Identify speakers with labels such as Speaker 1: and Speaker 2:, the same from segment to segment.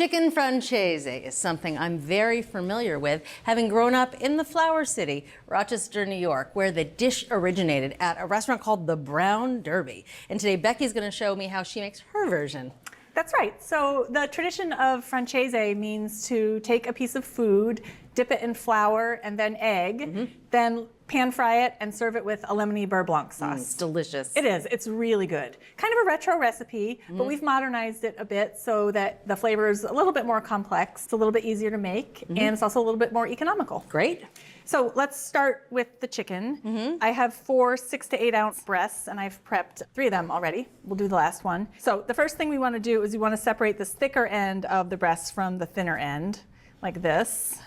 Speaker 1: Chicken Francese is something I'm very familiar with, having grown up in the Flower City, Rochester, New York, where the dish originated at a restaurant called the Brown Derby. And today Becky's going to show me how she makes her version.
Speaker 2: That's right. So the tradition of Francese means to take a piece of food, dip it in flour and then egg, then pan fry it and serve it with a lemony beurre blanc sauce.
Speaker 1: It's delicious.
Speaker 2: It is. It's really good. Kind of a retro recipe, but we've modernized it a bit so that the flavor is a little bit more complex. It's a little bit easier to make, and it's also a little bit more economical.
Speaker 1: Great.
Speaker 2: So let's start with the chicken. I have 4 6 to 8 ounce breasts, and I've prepped 3 of them already. We'll do the last one. So the first thing we want to do is we want to separate this thicker end of the breast from the thinner end, like this.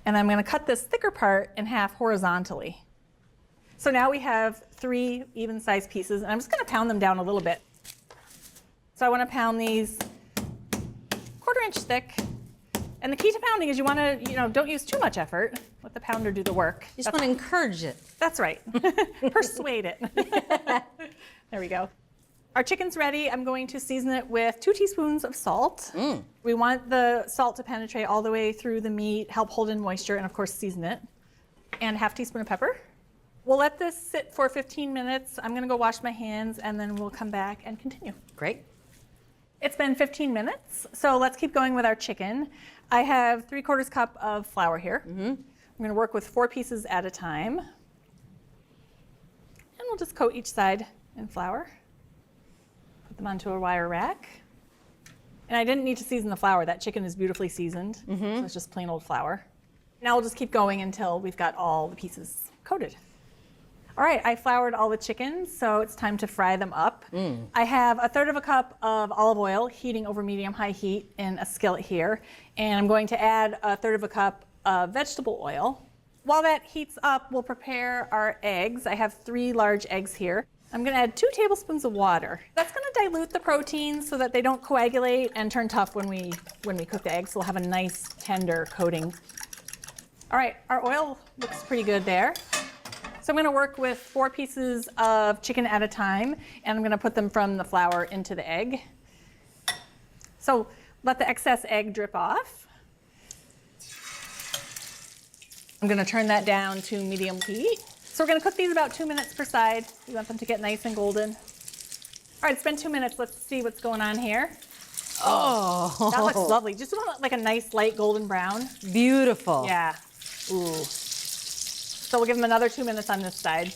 Speaker 2: And I'm going to cut this thicker part in half horizontally. So now we have 3 even-sized pieces, and I'm just going to pound them down a little bit. So I want to pound these 1/4 inch thick. And the key to pounding is you want to, don't use too much effort. Let the pounder do the work.
Speaker 1: You just want to encourage it.
Speaker 2: That's right. Persuade it. There we go. Our chicken's ready. I'm going to season it with 2 teaspoons of salt. We want the salt to penetrate all the way through the meat, help hold in moisture, and of course season it. And 1/2 teaspoon of pepper. We'll let this sit for 15 minutes. I'm going to go wash my hands, and then we'll come back and continue.
Speaker 1: Great.
Speaker 2: It's been 15 minutes, so let's keep going with our chicken. I have 3/4 cup of flour here. I'm going to work with 4 pieces at a time. And we'll just coat each side in flour. Put them onto a wire rack. And I didn't need to season the flour. That chicken is beautifully seasoned, so it's just plain old flour. Now we'll just keep going until we've got all the pieces coated. All right, I floured all the chickens, so it's time to fry them up. I have 1/3 cup of olive oil heating over medium-high heat in a skillet here, and I'm going to add 1/3 cup of vegetable oil. While that heats up, we'll prepare our eggs. I have 3 large eggs here. I'm going to add 2 tablespoons of water. That's going to dilute the proteins so that they don't coagulate and turn tough when we cook the eggs, so we'll have a nice tender coating. All right, our oil looks pretty good there. So I'm going to work with 4 pieces of chicken at a time, and I'm going to put them from the flour into the egg. So let the excess egg drip off. I'm going to turn that down to medium heat. So we're going to cook these about 2 minutes per side. We want them to get nice and golden. All right, it's been 2 minutes. Let's see what's going on here.
Speaker 1: Oh,
Speaker 2: that looks lovely. Just want like a nice light golden brown.
Speaker 1: Beautiful.
Speaker 2: Yeah. Ooh. So we'll give them another 2 minutes on this side.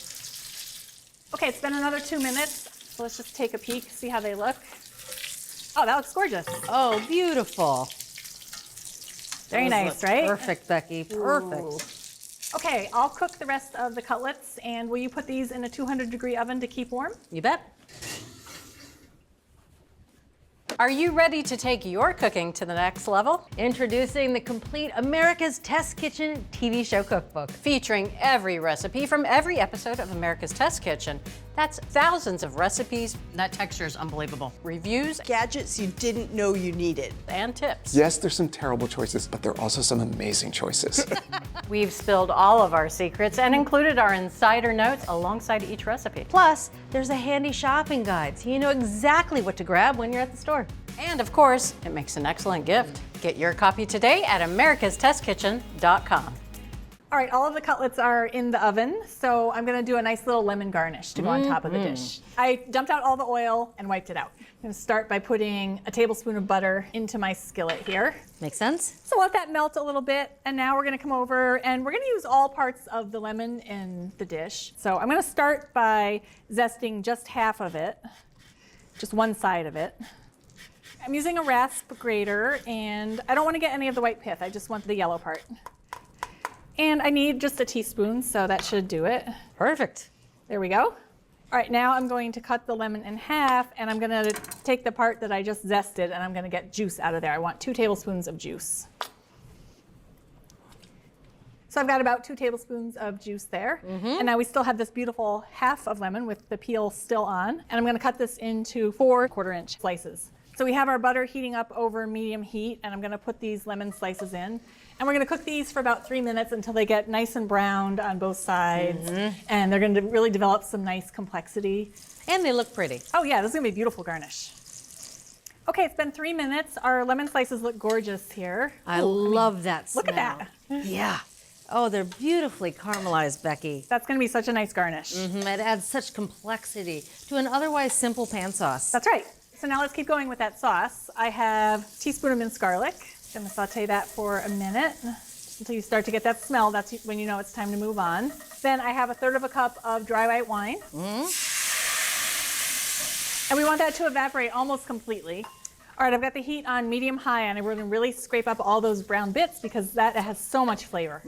Speaker 2: Okay, it's been another 2 minutes. So let's just take a peek, see how they look. Oh, that looks gorgeous.
Speaker 1: Oh, beautiful.
Speaker 2: Very nice, right?
Speaker 1: Perfect, Becky. Perfect.
Speaker 2: Ooh. Okay, I'll cook the rest of the cutlets, and will you put these in a 200-degree oven to keep warm?
Speaker 1: You bet.
Speaker 3: Are you ready to take your cooking to the next level?
Speaker 1: Introducing the complete America's Test Kitchen TV show cookbook.
Speaker 3: Featuring every recipe from every episode of America's Test Kitchen. That's thousands of recipes. That texture is unbelievable. Reviews
Speaker 4: Gadgets you didn't know you needed.
Speaker 3: and tips.
Speaker 5: Yes, there's some terrible choices, but there are also some amazing choices.
Speaker 3: We've spilled all of our secrets and included our insider notes alongside each recipe.
Speaker 1: Plus, there's a handy shopping guide so you know exactly what to grab when you're at the store.
Speaker 3: And of course, it makes an excellent gift. Get your copy today at americastestkitchen.com.
Speaker 2: All right, all of the cutlets are in the oven, so I'm gonna do a nice little lemon garnish to go on top of the dish. I dumped out all the oil and wiped it out. I'm gonna start by putting a tablespoon of butter into my skillet here.
Speaker 1: Make sense?
Speaker 2: So let that melt a little bit, and now we're gonna come over and we're gonna use all parts of the lemon in the dish. So I'm gonna start by zesting just half of it, just one side of it. I'm using a rasp grater, and I don't wanna get any of the white pith, I just want the yellow part. And I need just a teaspoon, so that should do it.
Speaker 1: Perfect.
Speaker 2: There we go. All right, now I'm going to cut the lemon in half, and I'm gonna take the part that I just zested, and I'm gonna get juice out of there. I want 2 tablespoons of juice. So I've got about 2 tablespoons of juice there. And now we still have this beautiful half of lemon with the peel still on. And I'm gonna cut this into 4 1/4 inch slices. So we have our butter heating up over medium heat, and I'm gonna put these lemon slices in. And we're gonna cook these for about 3 minutes until they get nice and browned on both sides. And they're gonna really develop some nice complexity.
Speaker 1: And they look pretty.
Speaker 2: Oh yeah, this is gonna be a beautiful garnish. Okay, it's been 3 minutes. Our lemon slices look gorgeous here.
Speaker 1: I love that smell.
Speaker 2: Look at that.
Speaker 1: Yeah. Oh, they're beautifully caramelized, Becky.
Speaker 2: That's gonna be such a nice garnish.
Speaker 1: It adds such complexity to an otherwise simple pan sauce.
Speaker 2: That's right. So now let's keep going with that sauce. I have a teaspoon of minced garlic. I'm gonna saute that for a minute until you start to get that smell. That's when you know it's time to move on. Then I have a 1/3 cup of dry white wine. And we want that to evaporate almost completely. All right, I've got the heat on medium-high, and we're gonna really scrape up all those brown bits because that has so much flavor.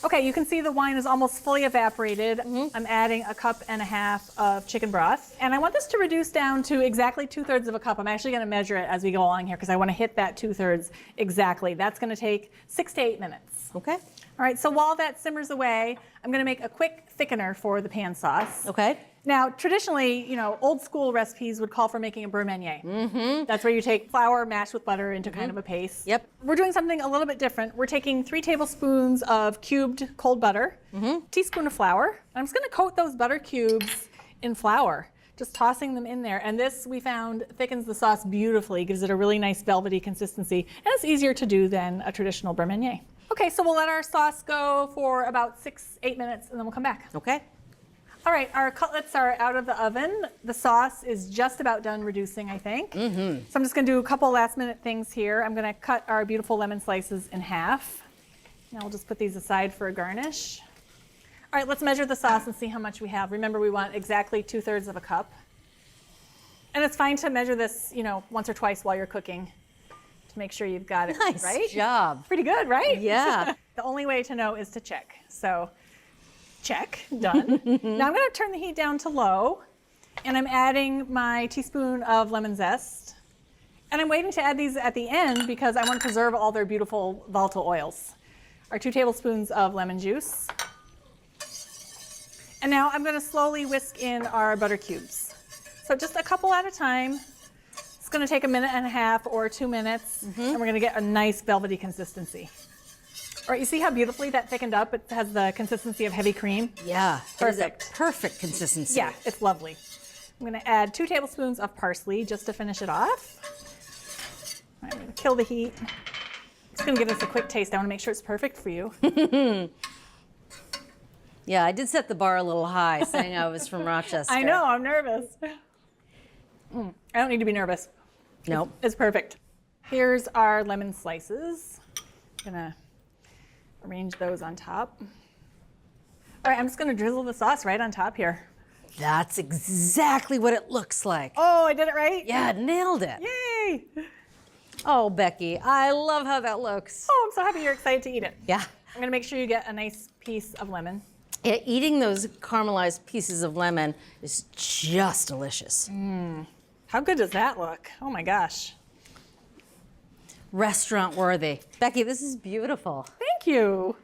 Speaker 2: Okay, you can see the wine is almost fully evaporated. I'm adding a 1.5 cups of chicken broth. And I want this to reduce down to exactly 2/3 of a cup. I'm actually gonna measure it as we go along here because I wanna hit that 2/3 exactly. That's gonna take 6 to 8 minutes.
Speaker 1: Okay.
Speaker 2: All right, so while that simmers away, I'm gonna make a quick thickener for the pan sauce.
Speaker 1: Okay.
Speaker 2: Now, traditionally, you know, old school recipes would call for making a beurre meunier. That's where you take flour mashed with butter into kind of a paste.
Speaker 1: Yep.
Speaker 2: We're doing something a little bit different. We're taking 3 tablespoons of cubed cold butter, teaspoon of flour. I'm just gonna coat those butter cubes in flour, just tossing them in there. And this, we found, thickens the sauce beautifully, gives it a really nice velvety consistency, and it's easier to do than a traditional beurre meunier. Okay, so we'll let our sauce go for about 6, 8 minutes, and then we'll come back.
Speaker 1: Okay.
Speaker 2: All right, our cutlets are out of the oven. The sauce is just about done reducing, I think. So I'm just gonna do a couple last-minute things here. I'm gonna cut our beautiful lemon slices in half. Now we'll just put these aside for a garnish. All right, let's measure the sauce and see how much we have. Remember, we want exactly 2/3 of a cup. And it's fine to measure this, you know, once or twice while you're cooking to make sure you've got it
Speaker 1: Nice
Speaker 2: right.
Speaker 1: job.
Speaker 2: Pretty good, right?
Speaker 1: Yeah.
Speaker 2: The only way to know is to check. So check, done. Now I'm gonna turn the heat down to low, and I'm adding my teaspoon of lemon zest. And I'm waiting to add these at the end because I want to preserve all their beautiful volatile oils. Our 2 tablespoons of lemon juice. And now I'm gonna slowly whisk in our butter cubes. So just a couple at a time. It's gonna take 1.5 or 2 minutes, and we're gonna get a nice velvety consistency. All right, you see how beautifully that thickened up? It has the consistency of heavy cream.
Speaker 1: Yeah.
Speaker 2: Perfect.
Speaker 1: It is a perfect consistency.
Speaker 2: Yeah, it's lovely. I'm gonna add 2 tablespoons of parsley just to finish it off. All right, I'm gonna kill the heat. Just gonna give this a quick taste. I wanna make sure it's perfect for you.
Speaker 1: Yeah, I did set the bar a little high, saying I was from Rochester.
Speaker 2: I know, I'm nervous. I don't need to be nervous.
Speaker 1: Nope.
Speaker 2: It's perfect. Here's our lemon slices. I'm gonna arrange those on top. All right, I'm just gonna drizzle the sauce right on top here.
Speaker 1: That's exactly what it looks like.
Speaker 2: Oh, I did it right?
Speaker 1: Yeah, nailed it.
Speaker 2: Yay!
Speaker 1: Oh, Becky, I love how that looks.
Speaker 2: Oh, I'm so happy you're excited to eat it.
Speaker 1: Yeah.
Speaker 2: I'm gonna make sure you get a nice piece of lemon.
Speaker 1: Yeah, eating those caramelized pieces of lemon is just delicious.
Speaker 2: How good does that look? Oh my gosh.
Speaker 1: Restaurant worthy. Becky, this is beautiful.
Speaker 2: Thank you.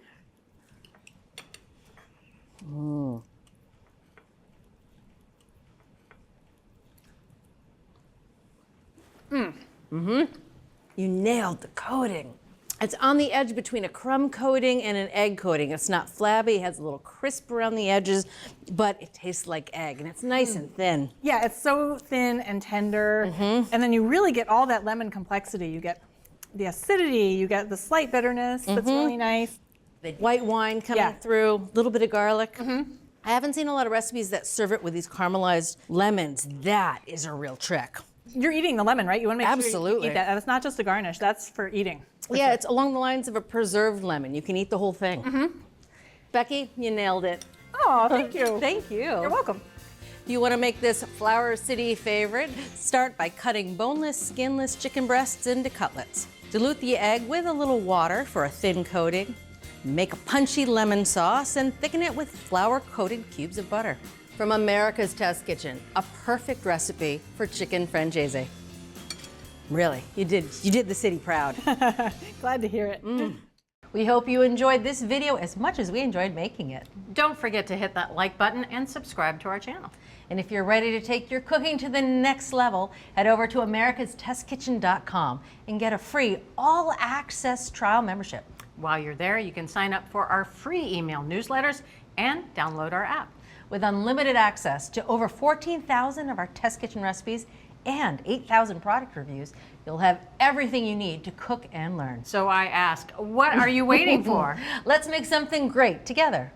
Speaker 1: You nailed the coating. It's on the edge between a crumb coating and an egg coating. It's not flabby, it has a little crisp around the edges, but it tastes like egg, and it's nice and thin.
Speaker 2: Yeah, it's so thin and tender. And then you really get all that lemon complexity. You get the acidity, you get the slight bitterness that's really nice.
Speaker 1: The white wine coming through, a little bit of garlic. I haven't seen a lot of recipes that serve it with these caramelized lemons. That is a real trick.
Speaker 2: You're eating the lemon, right? You want to make sure
Speaker 1: Absolutely.
Speaker 2: you eat that. That's not just a garnish, that's for eating.
Speaker 1: Yeah, it's along the lines of a preserved lemon. You can eat the whole thing. Becky, you nailed it.
Speaker 2: Oh, thank you.
Speaker 1: Thank you.
Speaker 2: You're welcome.
Speaker 1: If you want to make this Flower City favorite, start by cutting boneless, skinless chicken breasts into cutlets. Dilute the egg with a little water for a thin coating. Make a punchy lemon sauce and thicken it with flour-coated cubes of butter. From America's Test Kitchen, a perfect recipe for chicken francese. Really, you did the city proud.
Speaker 2: Glad to hear it.
Speaker 1: We hope you enjoyed this video as much as we enjoyed making it.
Speaker 3: Don't forget to hit that like button and subscribe to our channel.
Speaker 1: And if you're ready to take your cooking to the next level, head over to americastestkitchen.com and get a free all-access trial membership.
Speaker 3: While you're there, you can sign up for our free email newsletters and download our app.
Speaker 1: With unlimited access to over 14,000 of our Test Kitchen recipes and 8,000 product reviews, you'll have everything you need to cook and learn.
Speaker 3: So I ask, what are you waiting for?
Speaker 1: Let's make something great together.